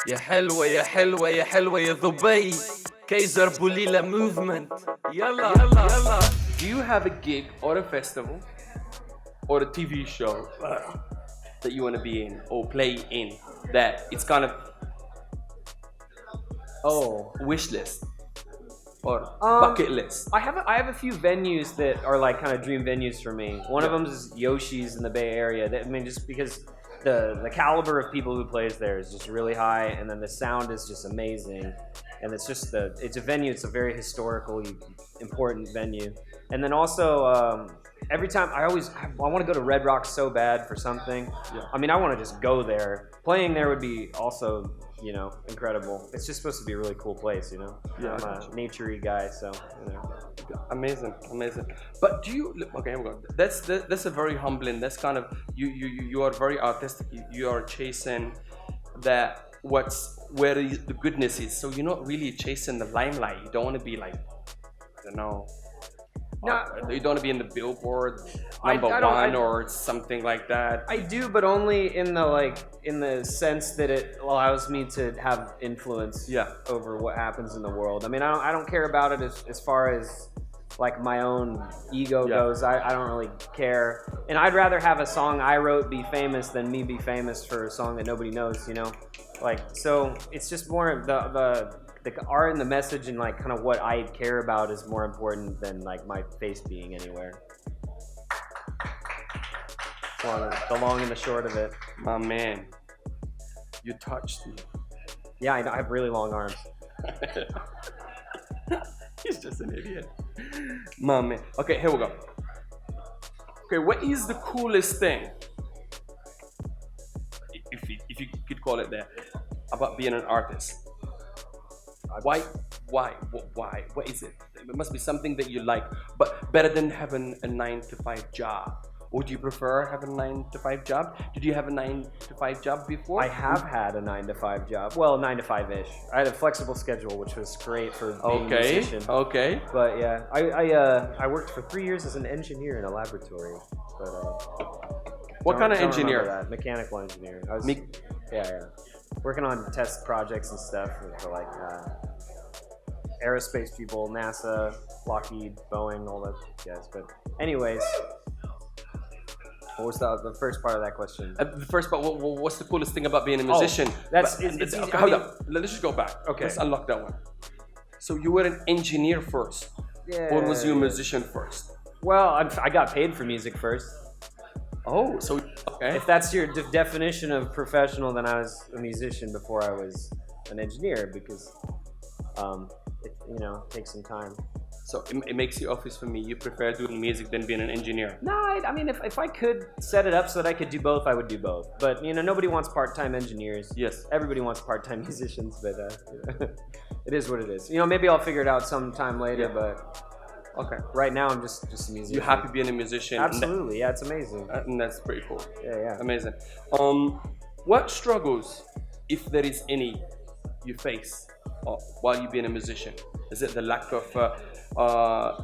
يا حلوة يا حلوة يا حلوة يا دبي كيزر بوليلا موفمنت يلا يلا يلا. Do you have a gig or a festival or a TV show that you want to be in or play in that it's kind of wish list or bucket list? I have a few venues that are like kind of dream venues for me. One of them is Yoshi's in the Bay Area. I mean, just because the caliber of people who plays there is just really high, and then the sound is just amazing, and it's a venue. It's a very historically important venue, and then also every time I want to go to Red Rock so bad for something. Yeah. I mean, I want to just go there. Playing there would be also, incredible. It's just supposed to be a really cool place, Yeah, I'm a naturey guy, so, Amazing. But do you look? Okay, I'm going. That's a very humbling. That's kind of you are very artistic. You are chasing that where the goodness is. So you're not really chasing the limelight. You don't want to be like, I don't know. No. You don't want to be in the Billboard I number don't- one or something like that. I do, but only in the sense that it allows me to have influence over what happens in the world. I mean, I don't care about it as far as like my own ego goes. I don't really care, and I'd rather have a song I wrote be famous than me be famous for a song that nobody knows. Like, so it's just more the art and the message and like kind of what I care about is more important than like my face being anywhere. Well, the long and the short of it. My man, you touched me. Yeah, I have really long arms. He's just an idiot. My man. Okay, here we go. Okay, what is the coolest thing, if you could call it that, about being an artist? Why? What is it? It must be something that you like, but better than having a 9-to-5 job. Or do you prefer having a 9-to-5 job? Did you have a 9-to-5 job before? I have had a 9-to-5 job. Well, 9-to-5-ish. I had a flexible schedule, which was great for being a musician. Okay. But yeah, I worked for 3 years as an engineer in a laboratory. But What kind of don't remember engineer? that. Mechanical engineer. I was working on test projects and stuff for like aerospace people, NASA, Lockheed, Boeing, all that guys. But anyways. What was the first part of that question? The first part, what's the coolest thing about being a musician? It's easy. Okay, hold up. Let's just go back. Okay. Let's unlock that one. So you were an engineer first, or was you a musician first? Well, I got paid for music first. Oh, so okay. If that's your definition of professional, then I was a musician before I was an engineer because, it takes some time. So it makes you obvious for me. You prefer doing music than being an engineer. No, I mean, if I could set it up so that I could do both, I would do both. But nobody wants part-time engineers. Yes. Everybody wants part-time musicians, but it is what it is. Maybe I'll figure it out sometime later. Yeah. But okay, right now I'm just a musician. You're happy being a musician. Absolutely, yeah, it's amazing. And that's pretty cool. Yeah. Amazing. What struggles, if there is any, you face while you're being a musician? Is it the lack of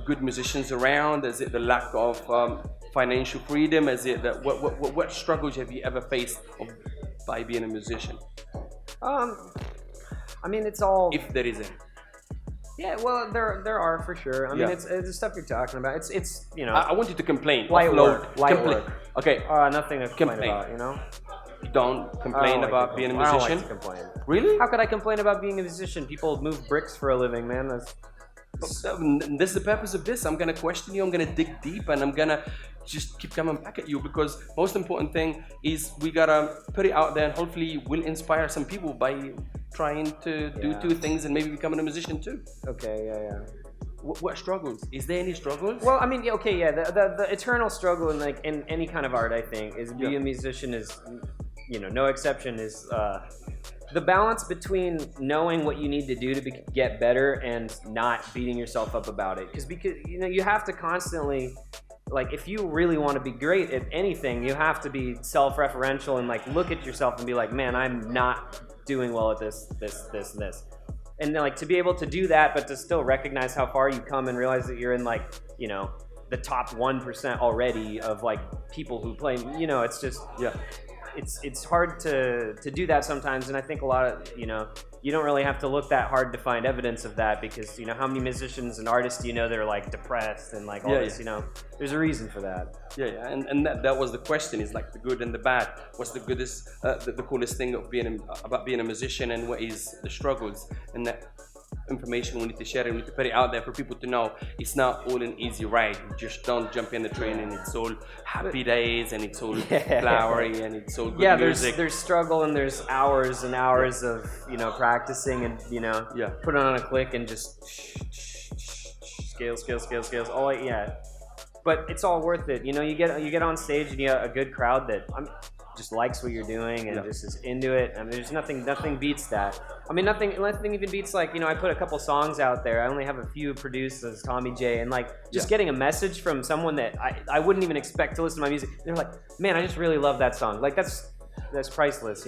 good musicians around? Is it the lack of financial freedom? Is it that what struggles have you ever faced by being a musician? I mean, it's all. If there is any. Yeah, well, there are for sure. I mean, Yeah. it's the stuff you're talking about. It's I want you to complain. Light Offload. work, light Complain. work. Okay. Nothing to complain Complain. about. You don't I complain don't like about to being a complain. musician. I don't like to complain. Really? How could I complain about being a musician? People move bricks for a living, man. This is the purpose of this. I'm gonna question you. I'm gonna dig deep, and I'm gonna just keep coming back at you because most important thing is we gotta put it out there, and hopefully we'll inspire some people by trying to do two things and maybe becoming a musician too. Okay, yeah. What struggles? Is there any struggles? Well, I mean, the eternal struggle in any kind of art, I think, is being a musician is, no exception, is the balance between knowing what you need to do to get better and not beating yourself up about it. Because you have to constantly, like, if you really want to be great at anything, you have to be self-referential and like look at yourself and be like, man, I'm not doing well at this. And then, like, to be able to do that, but to still recognize how far you come and realize that you're in like, the top 1% already of like people who play, it's just, it's hard to do that sometimes, and I think a lot of you don't really have to look that hard to find evidence of that, because how many musicians and artists that are like depressed and like all this, there's a reason for that. Yeah, and that was the question, is like the good and the bad. What's the goodest, the coolest thing of about being a musician, and what is the struggles? And that information we need to share, and we need to put it out there for people to know it's not all an easy ride. You just don't jump in the train and it's all happy days and it's all flowery and it's all good music. There's struggle, and there's hours and hours of practicing, and put it on a click and just scales all but it's all worth it. You get on stage and you got a good crowd that just likes what you're doing and just is into it. I mean, there's nothing beats that. I mean, nothing even beats like I put a couple songs out there. I only have a few produced as Tommy J, and like just getting a message from someone that I wouldn't even expect to listen to my music. They're like, man, I just really love that song. Like that's priceless,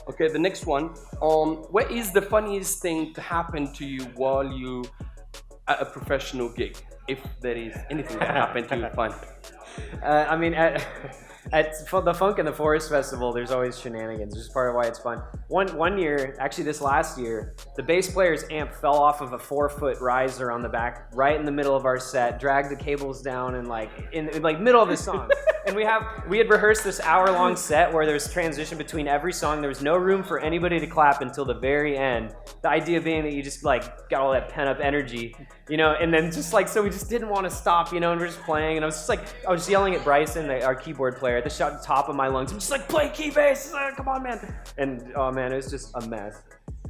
Okay, the next one. What is the funniest thing to happen to you while you at a professional gig? If there is anything that happened to you fun. I mean, at the Funk in the Forest Festival, there's always shenanigans. It's just part of why it's fun. One year, actually this last year, the bass player's amp fell off of a 4-foot riser on the back, right in the middle of our set, dragged the cables down, and in middle of the song. And we had rehearsed this hour-long set where there was transition between every song. There was no room for anybody to clap until the very end. The idea being that you just got all that pent-up energy, and then just so we just didn't want to stop, and we're just playing, and I was yelling at Bryson, our keyboard player, at the top of my lungs. I'm just play key bass, come on, man. And oh man, it was just a mess.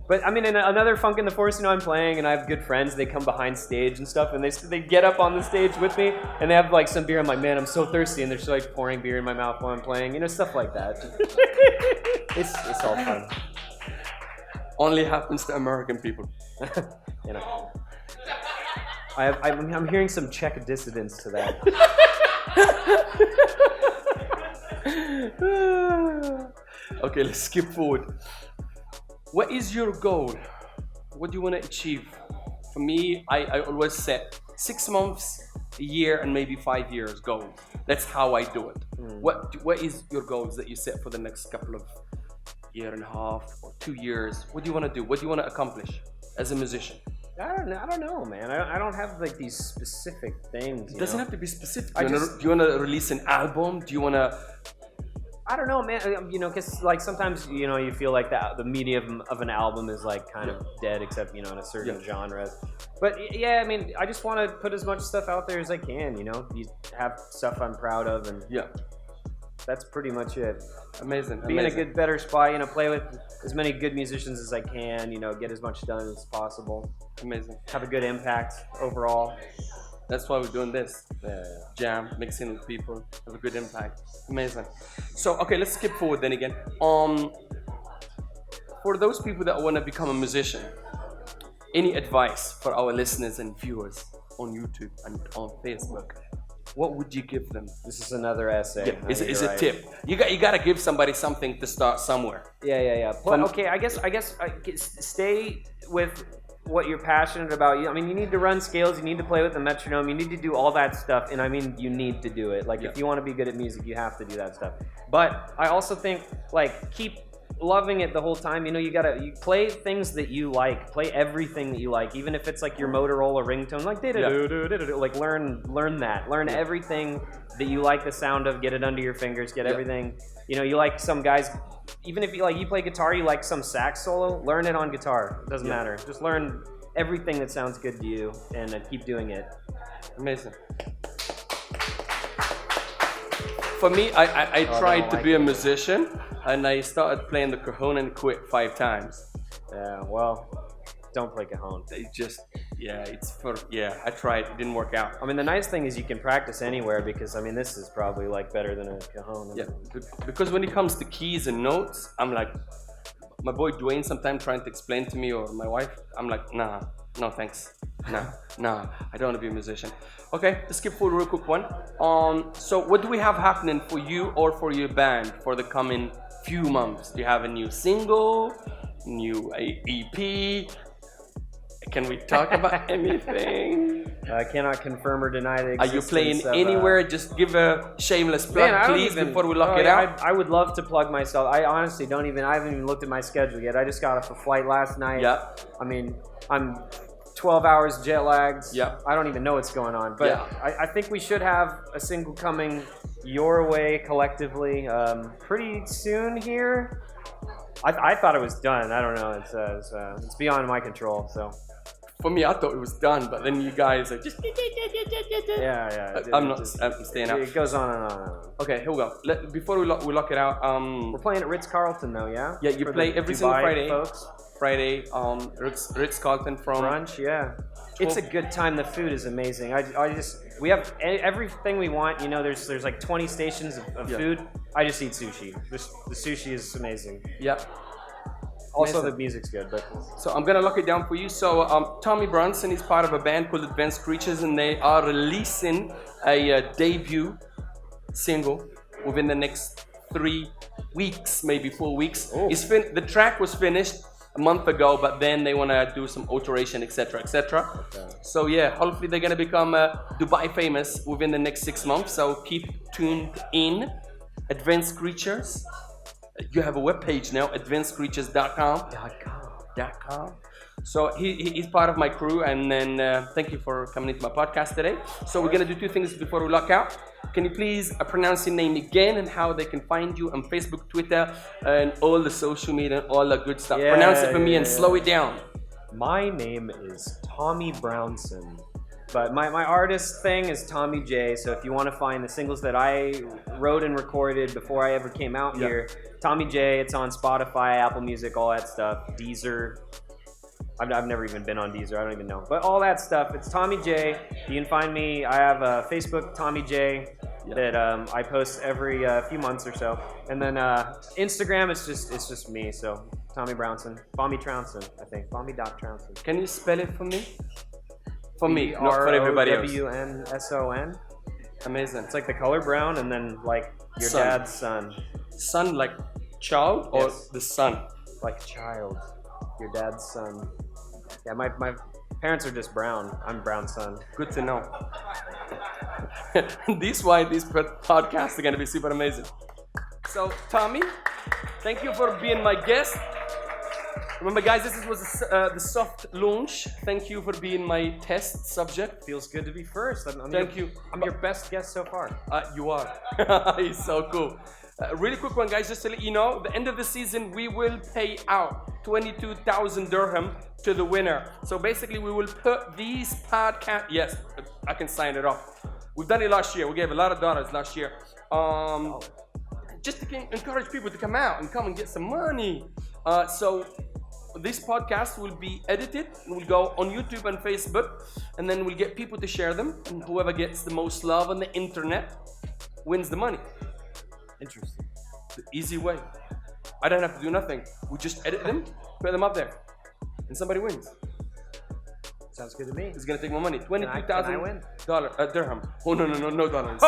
But I mean, in another Funk in the Forest, I'm playing, and I have good friends. They come behind stage and stuff, and they get up on the stage with me, and they have some beer. I'm like, man, I'm so thirsty, and they're just pouring beer in my mouth while I'm playing, stuff like that. It's all fun. Only happens to American people. I'm hearing some Czech dissidence to that. Okay, let's skip forward. What is your goal? What do you want to achieve? For me, I always set 6 months, a year, and maybe 5 years goals. That's how I do it. What is your goals that you set for the next couple of year and a half or 2 years? What do you want to do? What do you want to accomplish as a musician? I don't know, man. I don't have these specific things. It doesn't have to be specific. Do you want to release an album? Do you want to? I don't know, man. Because sometimes you feel like the medium of an album is kind of dead, except in a certain genre. But yeah, I mean, I just want to put as much stuff out there as I can. You have stuff I'm proud of, and that's pretty much it. Amazing. Be in a better spot. Play with as many good musicians as I can. Get as much done as possible. Amazing. Have a good impact overall. That's why we're doing this. Jam, mixing with people, have a good impact. Amazing. So, okay, let's skip forward then again. For those people that want to become a musician, any advice for our listeners and viewers on YouTube and on Facebook? What would you give them? This is another essay. Yeah, it's a tip. You got to give somebody something to start somewhere. Yeah. But okay, I guess stay with what you're passionate about. I mean, you need to run scales, you need to play with the metronome, you need to do all that stuff, and I mean, you need to do it. If you want to be good at music, you have to do that stuff. But I also think, keep loving it the whole time. You play things that you like, play everything that you like, even if it's your Motorola ringtone, learn everything that you like the sound of, get it under your fingers, get everything. You like some guys. Even if you play guitar, you like some sax solo, learn it on guitar. It doesn't matter. Just learn everything that sounds good to you and keep doing it. Amazing. For me, I tried to be a musician, and I started playing the cajon and quit 5 times. Yeah, well, don't play cajon. I tried, it didn't work out. I mean, the nice thing is you can practice anywhere, because I mean, this is probably better than a cajon. Yeah, because when it comes to keys and notes, I'm like, my boy Dwayne sometimes trying to explain to me, or my wife, I'm like, nah, no thanks. Nah, I don't want to be a musician. Okay, let's skip forward real quick one. So what do we have happening for you or for your band for the coming few months? Do you have a new single, new EP? Can we talk about anything? I cannot confirm or deny the Are existence you playing of, anywhere? Just give a shameless plug, Man, I don't please, even, before we lock oh, it yeah, out. I would love to plug myself. I honestly don't even. I haven't even looked at my schedule yet. I just got off a flight last night. Yeah. I mean, I'm 12 hours jet lagged. Yeah. I don't even know what's going on. But Yeah. I think we should have a single coming your way collectively pretty soon here. I thought it was done. I don't know. It's beyond my control. So. For me, I thought it was done, but then you guys are just. Yeah. I'm staying out. It goes on and on and on. Okay, here we go. Before we lock it out, We're playing at Ritz-Carlton though, yeah? yeah, you For play the every single Dubai Friday. folks. Friday, Ritz-Carlton from Brunch, yeah. It's a good time. The food is amazing. We have everything we want. You know, there's like 20 stations of Yeah. food. I just eat sushi. The sushi is amazing. Yeah. Also, Amazing. the music's good, but So I'm gonna lock it down for you. So Tommy Brownson is part of a band called Advanced Creatures, and they are releasing a debut single within the next 3 weeks, maybe 4 weeks. Oh. The track was finished a month ago, but then they wanna do some alteration, etc., etc. Okay. So yeah, hopefully they're gonna become Dubai famous within the next 6 months. So keep tuned in. Advanced Creatures. You have a webpage now, advancedcreatures.com. So he's part of my crew, and then thank you for coming into my podcast today. So we're gonna do 2 things before we lock out. Can you please pronounce your name again and how they can find you on Facebook, Twitter, and all the social media and all the good stuff? Yeah, Pronounce it for me and yeah. slow it down. my name is Tommy Brownson. But my artist thing is Tommy J. So if you want to find the singles that I wrote and recorded before I ever came out here, Tommy J. It's on Spotify, Apple Music, all that stuff. Deezer. I've never even been on Deezer. I don't even know. But all that stuff. It's Tommy J. You can find me. I have a Facebook, Tommy J. That I post every few months or so. And then Instagram, it's just me. So Tommy Brownson, Tommy Trounson, I think. Tommy.Trounson. Can you spell it for me? For me, not for everybody else. Rownson. Amazing. It's like the color brown and then like your Sun. dad's son. Son like child or Yes. the sun? Like child. Your dad's son. Yeah, my parents are just brown. I'm brown son. Good to know. This is why these podcasts are going to be super amazing. So, Tommy, thank you for being my guest. Remember, guys, this was the soft launch. Thank you for being my test subject. Feels good to be first. Thank you. I'm your best guest so far. You are. He's so cool. Really quick one, guys, just to let you know, the end of the season, we will pay out 22,000 dirham to the winner. So basically, we will put these podcasts. Yes, I can sign it off. We've done it last year. We gave a lot of dollars last year. Just to encourage people to come out and come and get some money. So this podcast will be edited and will go on YouTube and Facebook, and then we'll get people to share them, and whoever gets the most love on the internet wins the money. Interesting. The easy way. I don't have to do nothing. We just edit them, put them up there, and somebody wins. Sounds good to me. It's gonna take more money. Can I win? Dirham. Oh no dollars.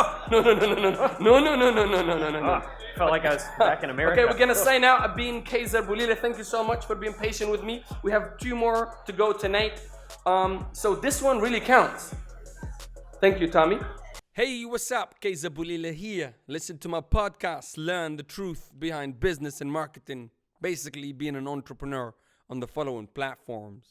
No. Felt like I was back in America. Okay, we're gonna sign out. I've been Kayzar Boulila. Thank you so much for being patient with me. We have 2 more to go tonight. So this one really counts. Thank you, Tommy. Hey, what's up? Kayzar Boulila here. Listen to my podcast. Learn the truth behind business and marketing. Basically, being an entrepreneur on the following platforms.